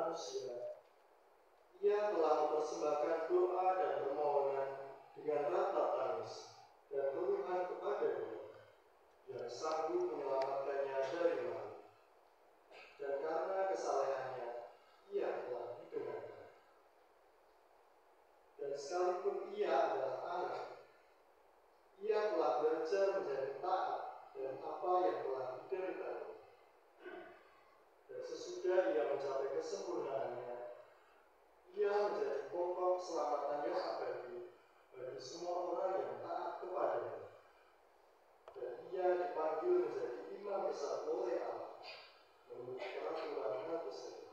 manusia, Ia telah mempersembahkan doa dan permohonan dengan ratap tangis dan keluhan kepada Dia, yang sanggup menyelamatkannya dari mati. Dan karena kesalehannya, Ia telah didengarkan. Dan sekalipun Ia adalah anak, Ia telah belajar menjadi taat dan apa yang telah dideritanya. Dan sesudah Ia mencapai kesempurnaannya, Ia menjadi pokok keselamatan yang abadi bagi semua orang yang taat kepadanya. Dan Ia dipanggil menjadi imam besar oleh Allah menurut peraturan Melkisedek.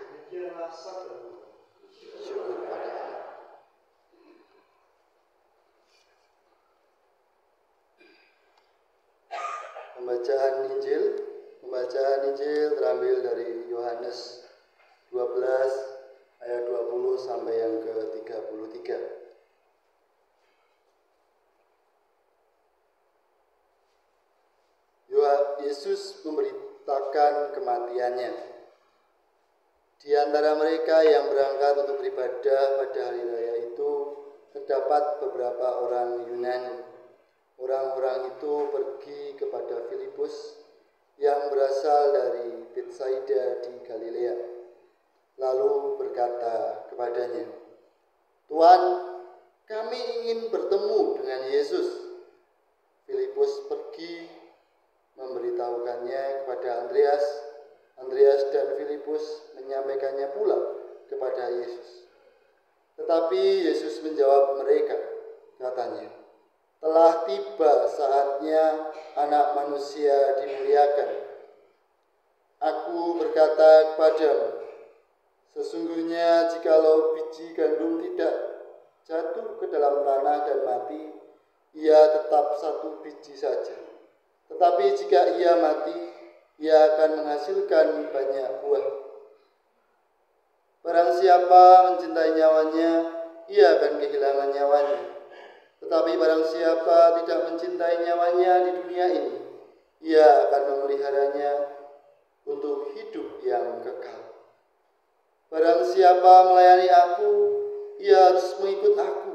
Demikianlah sabda Tuhan. Syukur pada Allah. Pembacaan Injil terambil dari Yohanes 12 ayat 20 sampai yang ke-33. Yesus memberitakan kematiannya. Di antara mereka yang berangkat untuk beribadah pada hari raya itu terdapat beberapa orang Yunani. Orang-orang itu pergi kepada Filipus yang berasal dari Betsaida di Galilea, lalu berkata kepadanya, "Tuan, kami ingin bertemu dengan Yesus." Filipus pergi memberitahukannya kepada Andreas. Andreas dan Filipus menyampaikannya pula kepada Yesus. Tetapi Yesus menjawab mereka, katanya, "Telah tiba saatnya Anak Manusia dimuliakan. Aku berkata kepadamu, sesungguhnya jikalau biji gandum tidak jatuh ke dalam tanah dan mati, ia tetap satu biji saja. Tetapi jika ia mati, ia akan menghasilkan banyak buah. Barang siapa mencintai nyawanya, ia akan kehilangan nyawanya. Tetapi barang siapa tidak mencintai nyawanya di dunia ini, ia akan memeliharanya untuk hidup yang kekal. Barang siapa melayani aku, ia harus mengikut aku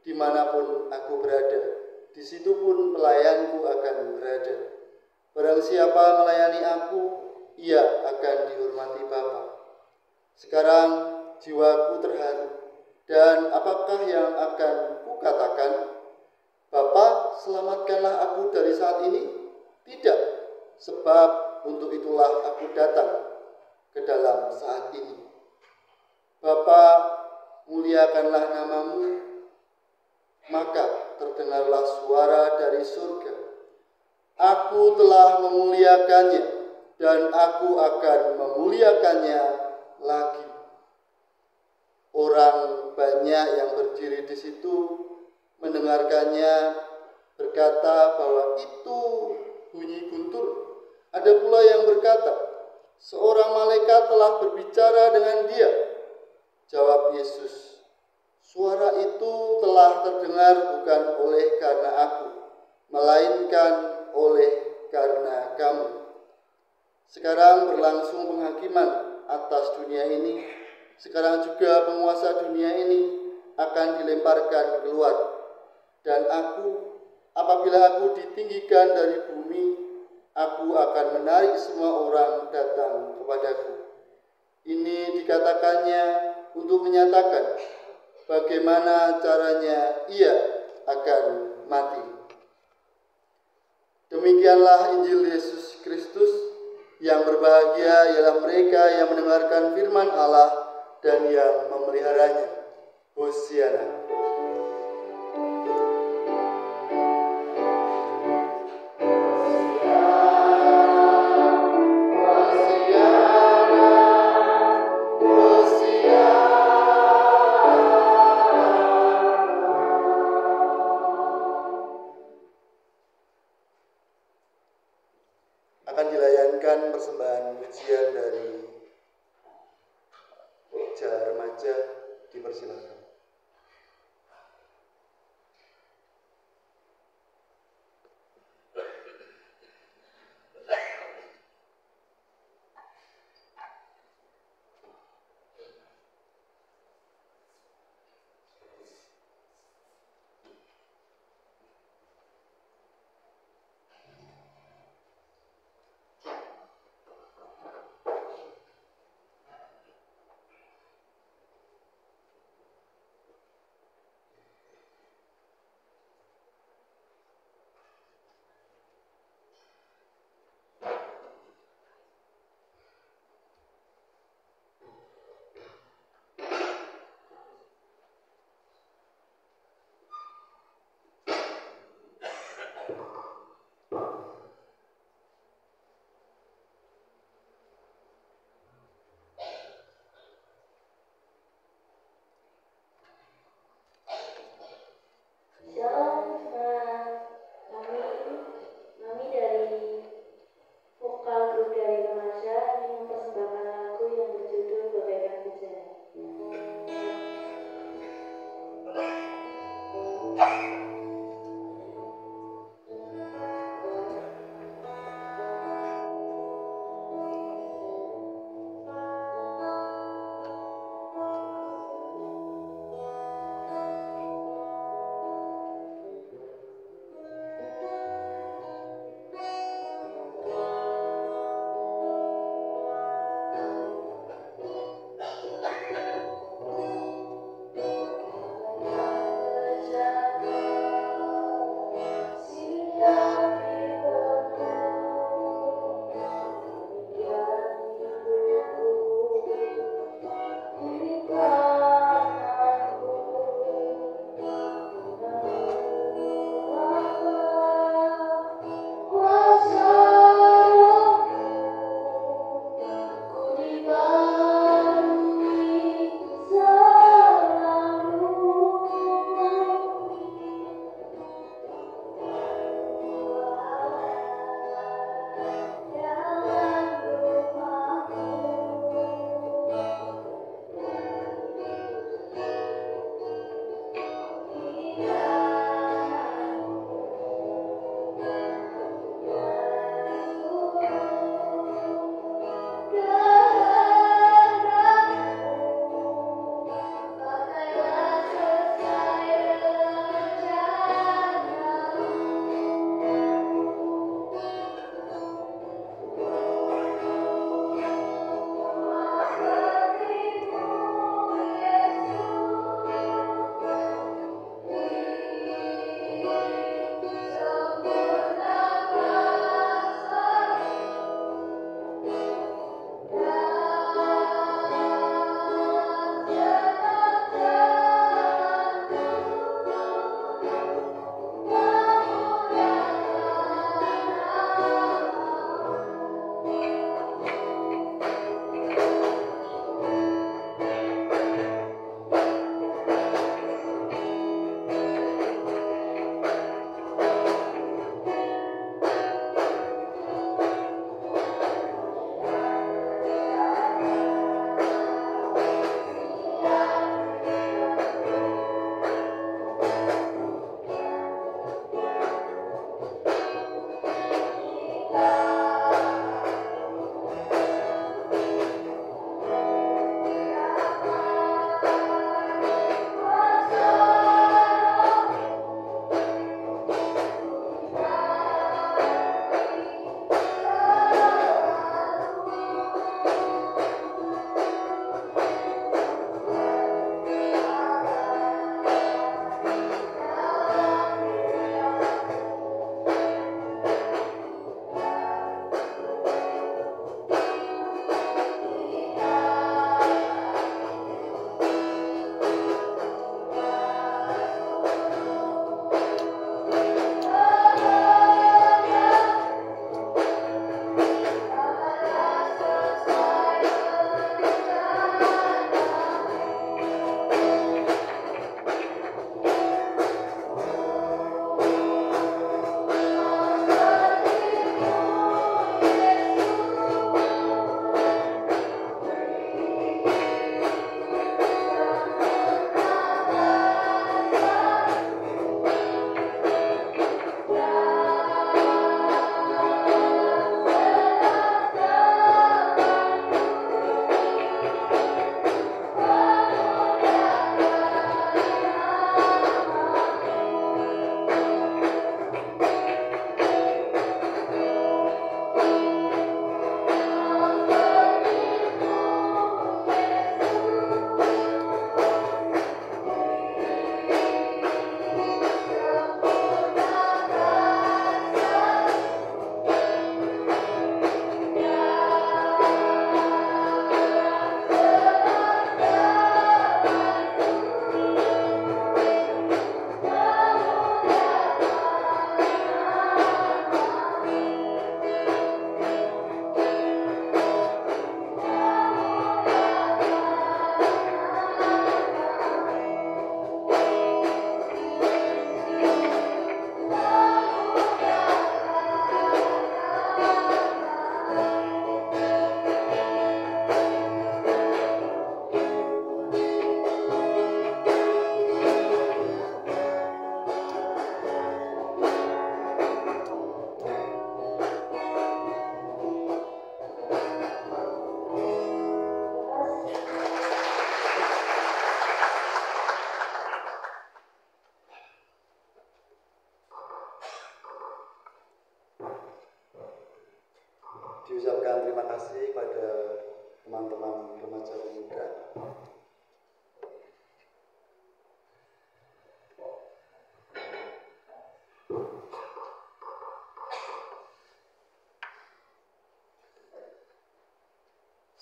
dimanapun aku berada. Di situ pun pelayanku akan berada. Barang siapa melayani aku, ia akan dihormati Bapa. Sekarang jiwaku terharu, dan apakah yang akan kukatakan? Bapa, selamatkanlah aku dari saat ini? Tidak, sebab untuk itulah aku datang ke dalam saat ini. Bapa, muliakanlah namamu. Maka terdengarlah suara dari surga. Aku telah memuliakannya, dan aku akan memuliakannya lagi. Orang banyak yang berdiri di situ mendengarkannya berkata bahwa itu bunyi guntur. Ada pula yang berkata, seorang malaikat telah berbicara dengan dia. Jawab Yesus, suara itu telah terdengar bukan oleh karena aku, melainkan oleh karena kamu. Sekarang berlangsung penghakiman atas dunia ini. Sekarang juga penguasa dunia ini akan dilemparkan keluar. Dan aku, apabila aku ditinggikan dari bumi, aku akan menarik semua orang datang kepadaku. Ini dikatakannya untuk menyatakan bagaimana caranya ia akan mati. Demikianlah Injil Yesus Kristus. Yang berbahagia ialah mereka yang mendengarkan firman Allah dan yang memeliharanya. Hosiana. Akan dilayankan persembahan pujian dari Pokja Remaja, dipersilakan.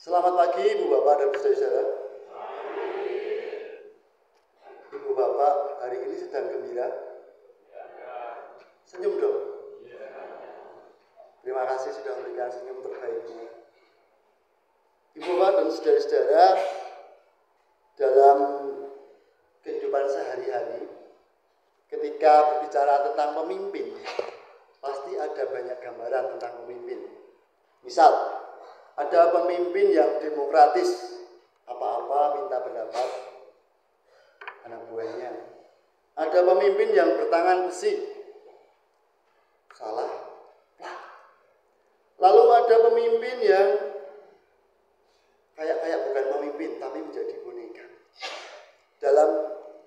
Selamat pagi Ibu Bapak dan saudara-saudara. Ibu Bapak hari ini sedang gembira? Senyum dong. Terima kasih sudah memberikan senyum terbaiknya. Ibu Bapak dan saudara-saudara, dalam kehidupan sehari-hari, ketika berbicara tentang pemimpin, pasti ada banyak gambaran tentang pemimpin. Misal, ada pemimpin yang demokratis, apa-apa minta pendapat anak buahnya. Ada pemimpin yang bertangan besi, salah. Lalu ada pemimpin yang kayak bukan pemimpin, tapi menjadi boneka. Dalam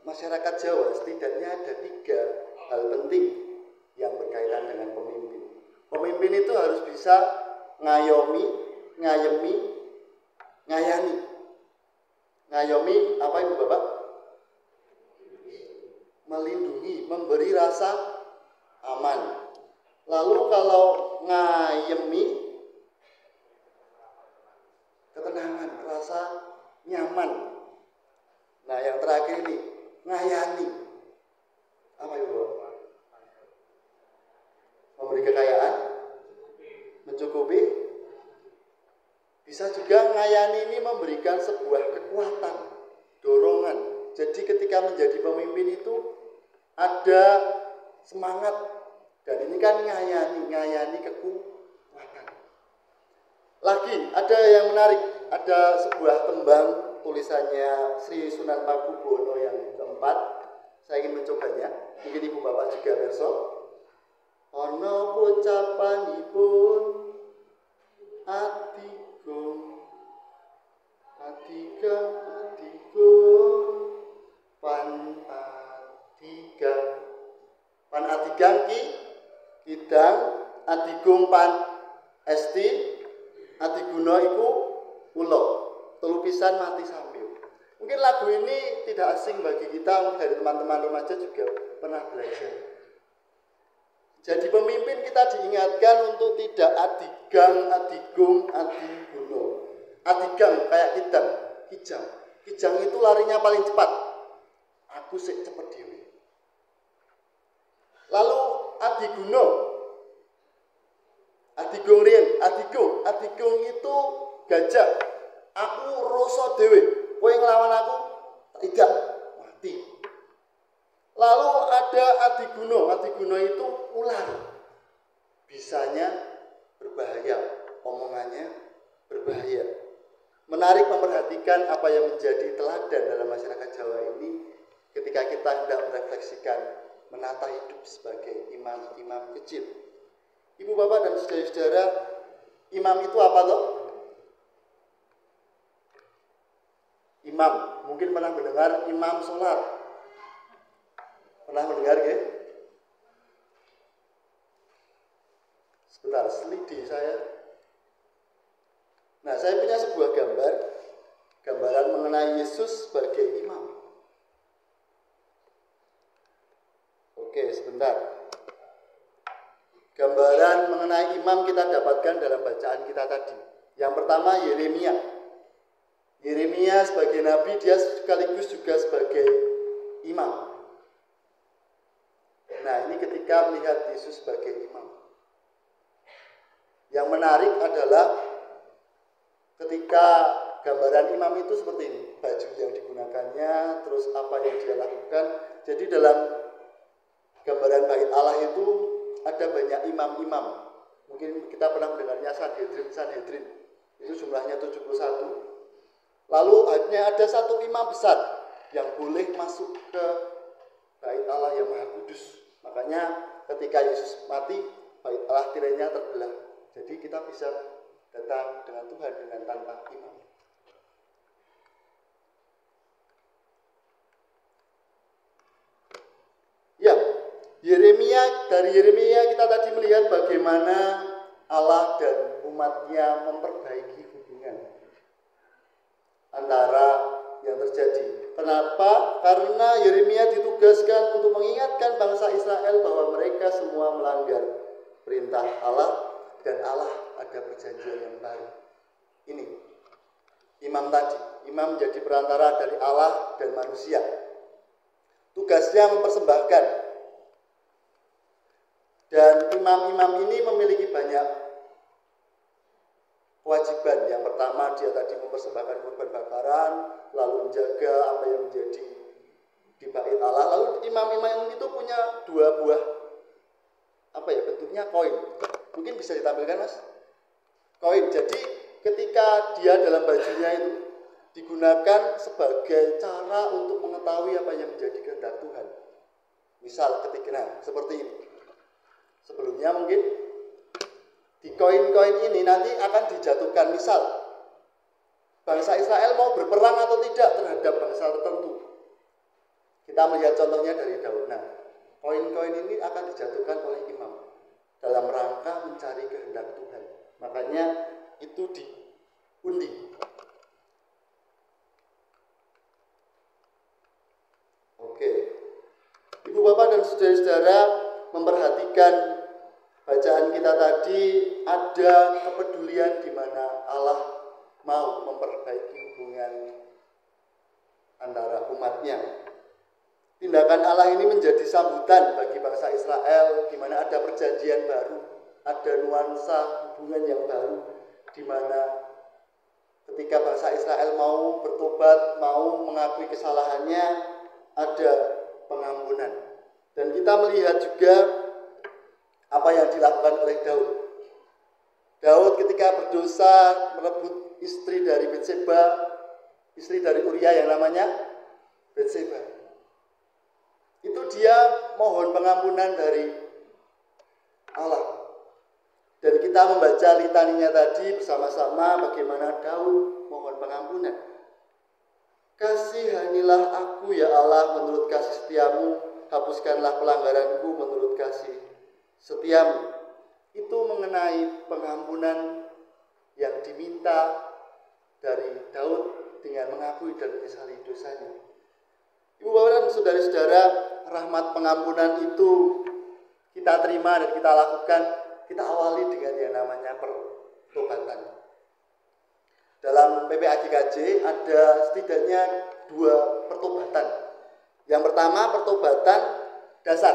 masyarakat Jawa setidaknya ada 3 hal penting yang berkaitan dengan pemimpin. Pemimpin itu harus bisa ngayomi, ngayemi, ngayani. Ngayomi apa Ibu Bapak? Melindungi, memberi rasa aman. Lalu kalau ngayemi, ketenangan, rasa nyaman. Nah yang terakhir ini, ngayani. Apa Ibu Bapak? Memberi kekayaan, mencukupi. Bisa juga ngayani ini memberikan sebuah kekuatan, dorongan. Jadi ketika menjadi pemimpin itu ada semangat. Dan ini kan ngayani kekuatan. Lagi ada yang menarik, ada sebuah tembang tulisannya Sri Sunan Pakubono yang keempat. Saya ingin mencobanya. Mungkin Ibu Bapak juga besok. Ono pocapanipun Adigung pan adigang ki kidang adigung pan esti adiguna iku ulo telupisan mati sambil. Mungkin lagu ini tidak asing bagi kita, dari teman-teman remaja juga pernah belajar. Jadi pemimpin kita diingatkan untuk tidak adigang, adigung, adiguno. Adigang kayak kidang, kijang. Kijang itu larinya paling cepat. Aku sik cepet dhewe. Lalu adiguno. Adigung riyen, adigung itu gajah. Aku rasa dhewe. Kowe nglawan aku tidak mati. Lalu ada adiguno itu ular. Bisanya berbahaya, omongannya berbahaya. Menarik memperhatikan apa yang menjadi teladan dalam masyarakat Jawa ini ketika kita hendak merefleksikan menata hidup sebagai imam-imam kecil. Ibu Bapak dan saudara-saudara, imam itu apa toh? Imam, mungkin pernah mendengar imam sholat. Pernah mendengar ya? Sebentar, selidi saya. Nah, saya punya sebuah gambaran mengenai Yesus sebagai imam. Oke, sebentar. Gambaran mengenai imam kita dapatkan dalam bacaan kita tadi. Yang pertama Yeremia. Yeremia sebagai nabi, dia sekaligus juga sebagai imam. Nah, ini ketika melihat Yesus sebagai imam. Yang menarik adalah ketika gambaran imam itu seperti ini, baju yang digunakannya, terus apa yang dia lakukan. Jadi dalam gambaran bait Allah itu ada banyak imam-imam. Mungkin kita pernah mendengarnya Sanhedrin. Itu jumlahnya 71. Lalu hanya ada satu imam besar yang boleh masuk ke bait Allah yang Maha Kudus. Makanya ketika Yesus mati, bait Allah tirainya terbelah. Jadi kita bisa datang dengan Tuhan dengan tanpa imam. Ya, dari Yeremia kita tadi melihat bagaimana Allah dan umatnya memperbaiki hubungan antara yang terjadi. Kenapa? Karena Yeremia ditugaskan untuk mengingatkan bangsa Israel bahwa mereka semua melanggar perintah Allah dan Allah ada perjanjian yang baru. Ini imam tadi. Imam menjadi perantara dari Allah dan manusia. Tugasnya mempersembahkan. Dan imam-imam ini memiliki banyak kewajiban. Yang pertama, dia tadi mempersembahkan kurban bakaran, lalu menjaga apa yang menjadi di bait Allah. Lalu imam-imam itu punya dua buah bentuknya koin. Mungkin bisa ditampilkan, Mas? Koin. Jadi ketika dia dalam bajunya itu digunakan sebagai cara untuk mengetahui apa yang menjadi kehendak Tuhan. Misal ketika seperti ini. Sebelumnya mungkin di koin-koin ini nanti akan dijatuhkan, misal bangsa Israel mau berperang atau tidak terhadap bangsa tertentu. Kita melihat contohnya dari Daud. Nah, koin-koin ini akan dijatuhkan oleh imam dalam rangka mencari kehendak Tuhan. Makanya itu diundi. Oke. Ibu bapak dan saudara-saudara, memperhatikan bacaan kita tadi, ada kepedulian di mana Allah mau memperbaiki hubungan antara umatnya. Tindakan Allah ini menjadi sambutan bagi bangsa Israel, di mana ada perjanjian baru, ada nuansa hubungan yang baru, di mana ketika bangsa Israel mau bertobat, mau mengakui kesalahannya, ada pengampunan. Dan kita melihat juga apa yang dilakukan oleh Daud. Daud ketika berdosa merebut istri dari Betseba, istri dari Uria yang namanya Betseba. Itu dia mohon pengampunan dari Allah. Dan kita membaca litaninya tadi bersama-sama bagaimana Daud mohon pengampunan. Kasihanilah aku ya Allah menurut kasih setiamu, hapuskanlah pelanggaranku menurut kasih setiamu. Itu mengenai pengampunan yang diminta dari Daud dengan mengakui dan menyesali dosanya. Ibu bapak dan saudara-saudara, rahmat pengampunan itu kita terima dan kita lakukan. Kita awali dengan yang namanya pertobatan. Dalam PPAGKJ ada setidaknya 2 pertobatan. Yang pertama pertobatan dasar.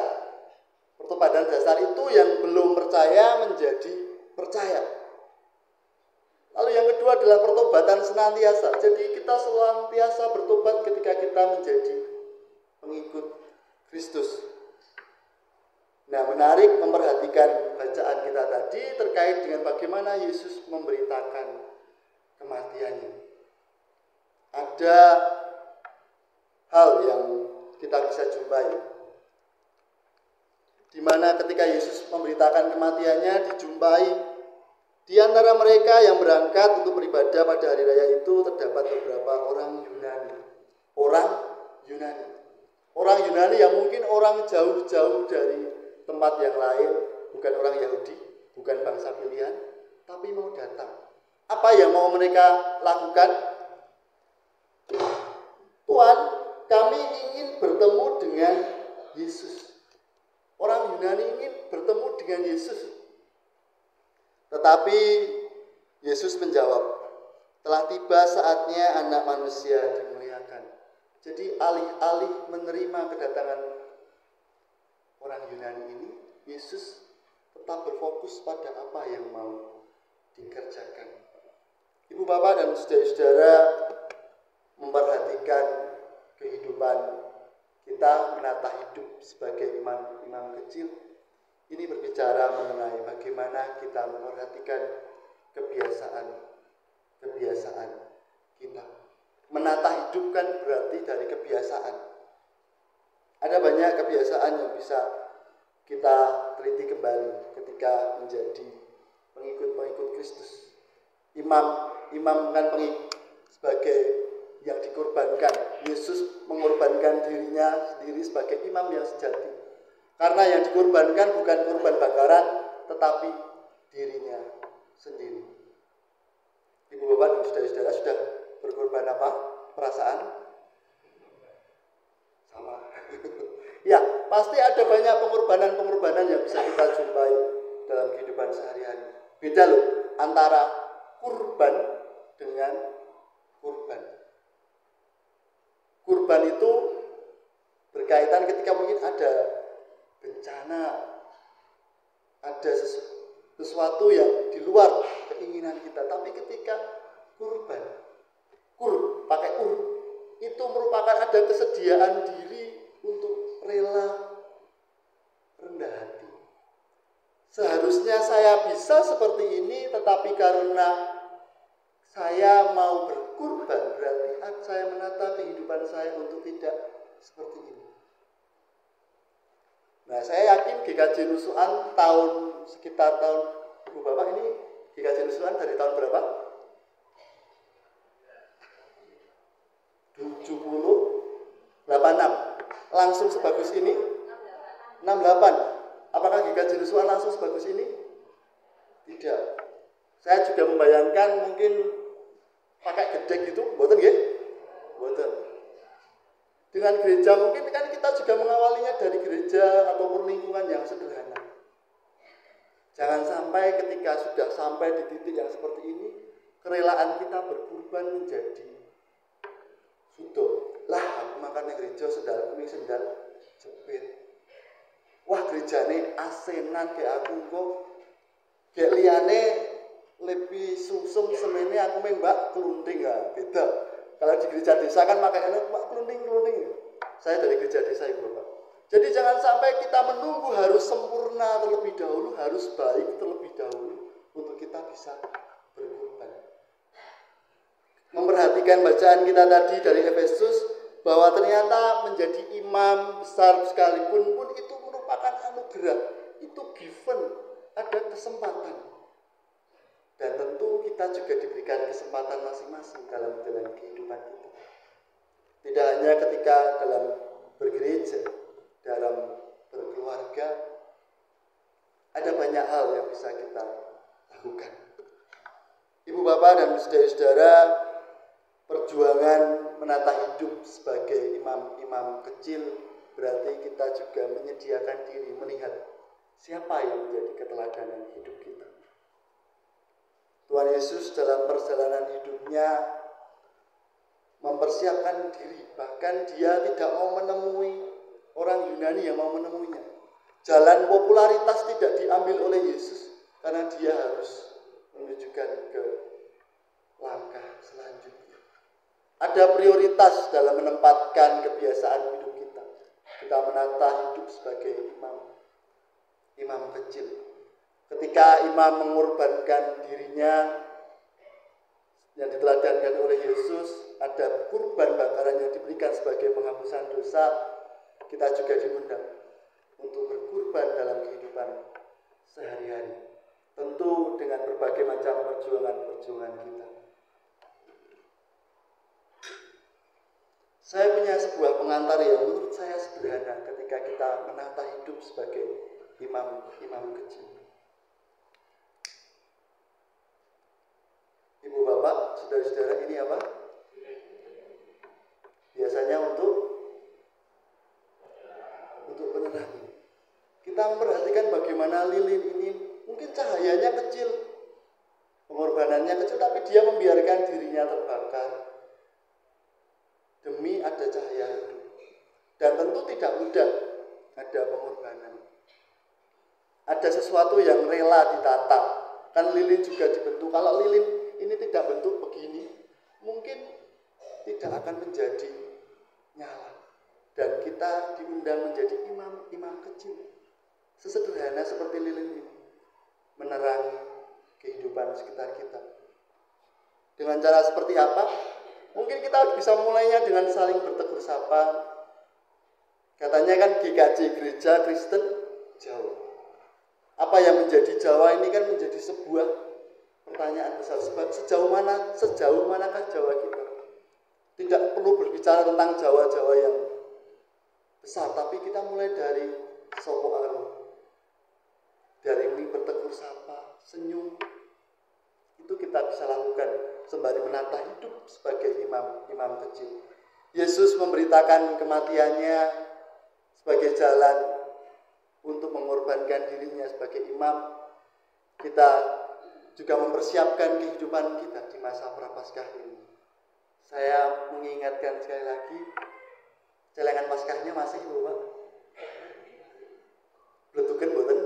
Pertobatan dasar itu yang belum percaya menjadi percaya. Lalu yang kedua adalah pertobatan senantiasa. Jadi kita senantiasa bertobat ketika kita menjadi pengikut Kristus. Nah, menarik memperhatikan bacaan kita tadi terkait dengan bagaimana Yesus memberitakan kematiannya. Ada hal yang kita bisa jumpai, di mana ketika Yesus memberitakan kematiannya, dijumpai di antara mereka yang berangkat untuk beribadah pada hari raya itu terdapat beberapa orang Yunani. Orang Yunani yang mungkin orang jauh-jauh dari tempat yang lain, bukan orang Yahudi, bukan bangsa pilihan, tapi mau datang. Apa yang mau mereka lakukan? Tuhan, kami ingin bertemu dengan Yesus. Orang Yunani ingin bertemu dengan Yesus. Tetapi Yesus menjawab, telah tiba saatnya anak manusia dimuliakan. Jadi alih-alih menerima kedatangan orang Yunani ini, Yesus tetap berfokus pada apa yang mau dikerjakan. Ibu bapak dan saudara-saudara, memperhatikan kehidupan kita, menata hidup sebagai imam kecil, ini berbicara mengenai bagaimana kita memperhatikan kebiasaan kita. Menata hidup kan berarti dari kebiasaan. Ada banyak kebiasaan yang bisa kita teliti kembali ketika menjadi pengikut Kristus. Imam kan sebagai yang dikorbankan. Yesus mengorbankan dirinya sendiri sebagai imam yang sejati. Karena yang dikorbankan bukan korban bakaran, tetapi dirinya sendiri. Ibu bapak dan saudara-saudara sudah berkorban apa? Perasaan? Sama. Ya, pasti ada banyak pengorbanan yang bisa kita jumpai dalam kehidupan sehari-hari. Beda loh antara kurban dengan sesuatu yang di luar keinginan kita. Tapi ketika kurban, pakai itu merupakan ada kesediaan diri untuk rela rendah hati. Seharusnya saya bisa seperti ini, tetapi karena saya mau berkurban, berarti saya menata kehidupan saya untuk tidak seperti ini. Nah, saya yakin GKJ Nusukan sekitar tahun, Ibu Bapak ini GKJ Nusukan dari tahun berapa? 86. Langsung sebagus ini? 68. Apakah GKJ Nusukan langsung sebagus ini? Tidak. Saya juga membayangkan mungkin pakai gedek itu, mboten nggih? Mboten. Dengan gereja mungkin kan kita juga mengawalinya dari gereja ataupun lingkungan yang sederhana. Jangan sampai ketika sudah sampai di titik yang seperti ini, kerelaan kita berkurban menjadi sudah. Lah, aku makan di gereja sendal kuning sendal jepit. Wah, gerejane asenan kayak aku kok. Kayak liyane lebih sungsum semene aku mbak kelunting ya, beda. Kalau di gereja desa kan makanya mbak kelunting. Saya dari gereja desa Ibu Bapak. Jadi jangan sampai kita menunggu harus sempurna terlebih dahulu, harus baik terlebih dahulu untuk kita bisa berkorban. Memperhatikan bacaan kita tadi dari Efesus bahwa ternyata menjadi imam besar sekalipun pun itu merupakan anugerah, itu given, ada kesempatan. Dan tentu kita juga diberikan kesempatan masing-masing dalam menjalani kehidupan kita. Tidak hanya ketika dalam bergereja, dalam berkeluarga, ada banyak hal yang bisa kita lakukan. Ibu bapak dan saudara-saudara, perjuangan menata hidup sebagai imam-imam kecil berarti kita juga menyediakan diri melihat siapa yang menjadi keteladanan hidup kita. Tuhan Yesus dalam perjalanan hidupnya mempersiapkan diri, bahkan dia tidak mau menemui orang Yunani yang mau menemuinya. Jalan popularitas tidak diambil oleh Yesus karena dia harus menunjukkan ke langkah selanjutnya. Ada prioritas dalam menempatkan kebiasaan hidup kita. Kita menata hidup sebagai imam kecil. Ketika imam mengorbankan dirinya yang diteladankan oleh Yesus, ada kurban bakaran yang diberikan sebagai penghapusan dosa, kita juga diundang untuk berkurban dalam kehidupan sehari-hari. Tentu dengan berbagai macam perjuangan kita. Saya punya sebuah pengantar yang menurut saya sederhana ketika kita menata hidup sebagai imam kecil. Ibu bapak, saudara-saudara, ini apa? Biasanya untuk penerangan. Kita memperhatikan bagaimana lilin ini mungkin cahayanya kecil, pengorbanannya kecil, tapi dia membiarkan dirinya terbakar demi ada cahaya hidup. Dan tentu tidak mudah ada pengorbanan. Ada sesuatu yang rela ditata. Kan lilin juga dibentuk. Kalau lilin ini tidak bentuk begini, mungkin tidak akan menjadi nyala. Dan kita diundang menjadi imam kecil. Sesederhana seperti lilin ini, menerangi kehidupan sekitar kita. Dengan cara seperti apa? Mungkin kita bisa mulainya dengan saling bertegur sapa. Katanya kan GKJ Gereja Kristen Jawa. Apa yang menjadi Jawa ini kan menjadi sebuah pertanyaan besar. Sejauh manakah Jawa kita? Tidak perlu berbicara tentang Jawa-Jawa yang besar, tapi kita mulai dari sopo aro. Dari bertegur sapa, senyum. Itu kita bisa lakukan sembari menata hidup sebagai imam kecil. Yesus memberitakan kematiannya sebagai jalan untuk mengorbankan dirinya sebagai imam. Kita juga mempersiapkan kehidupan kita di masa Prapaskah ini. Saya mengingatkan sekali lagi, celengan Paskahnya masih Bapak. Bleduken boten.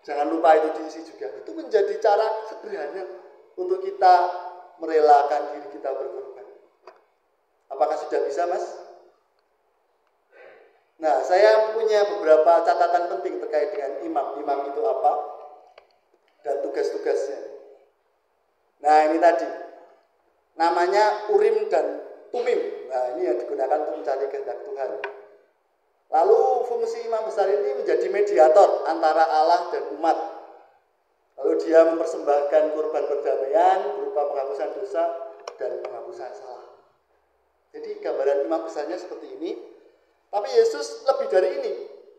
Jangan lupa lupa itu diisi juga. Itu menjadi cara sederhana untuk kita merelakan diri kita berkorban. Apakah sudah bisa, Mas? Nah, saya punya beberapa catatan penting terkait dengan imam. Imam itu apa? Dan tugas-tugasnya. Nah, ini tadi. Namanya Urim dan Tumim. Nah, ini yang digunakan untuk mencari kehendak Tuhan. Lalu fungsi imam besar ini menjadi mediator antara Allah dan umat. Lalu dia mempersembahkan kurban perdamaian berupa penghapusan dosa dan penghapusan salah. Jadi gambaran imam besarnya seperti ini. Tapi Yesus lebih dari ini.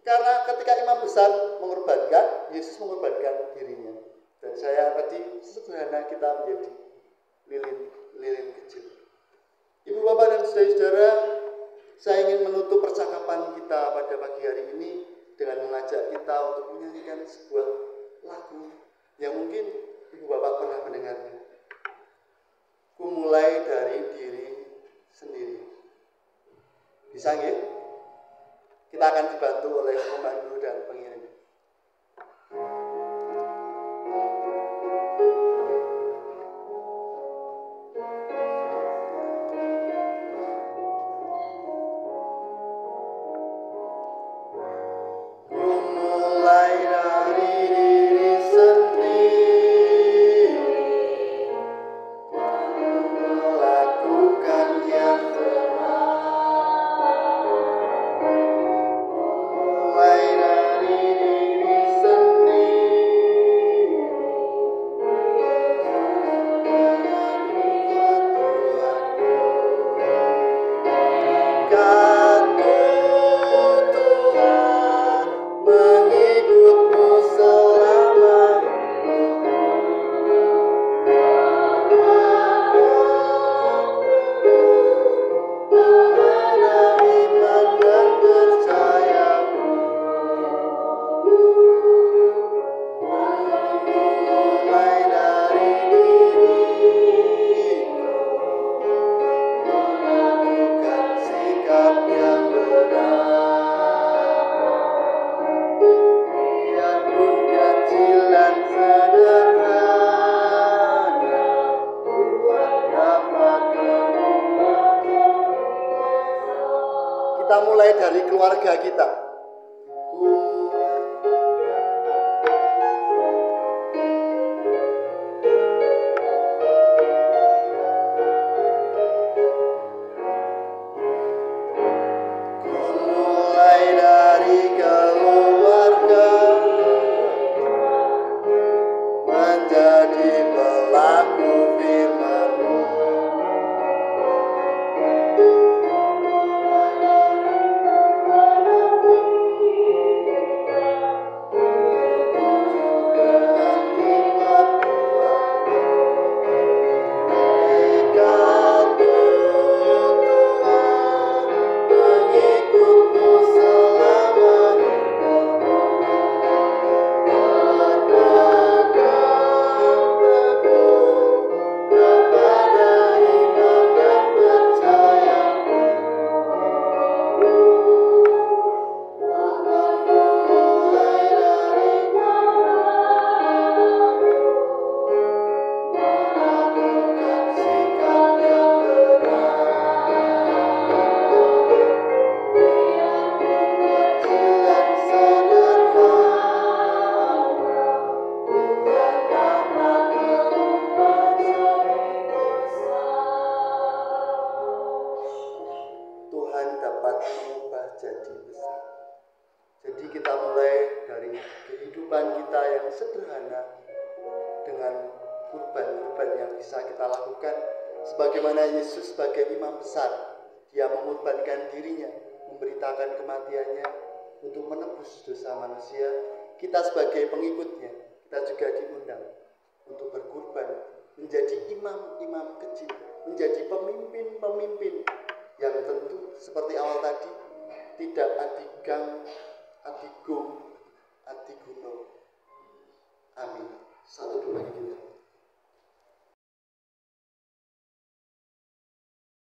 Karena ketika imam besar mengorbankan, Yesus mengorbankan dirinya. Dan saya tadi sederhana kita menjadi lilin kecil. Ibu bapak dan saudara-saudara, saya ingin menutup percakapan kita pada pagi hari ini dengan mengajak kita untuk menyanyikan sebuah lagu yang mungkin ibu bapak pernah mendengarnya. Ku mulai dari diri sendiri. Bisa nggih? Kita akan dibantu oleh pemandu dan pengiring. Kita mulai dari keluarga kita. Mulai dari keluarga menjadi pelaku firman-Mu. Jadi kita mulai dari kehidupan kita yang sederhana dengan kurban-kurban yang bisa kita lakukan. Sebagaimana Yesus sebagai imam besar, dia mengorbankan dirinya, memberitakan kematiannya untuk menebus dosa manusia. Kita sebagai pengikutnya, kita juga diundang untuk berkurban, menjadi imam-imam kecil, menjadi pemimpin-pemimpin yang tentu seperti awal tadi, tidak adigang, adigung, adiguno. Amin. Satu dua kita.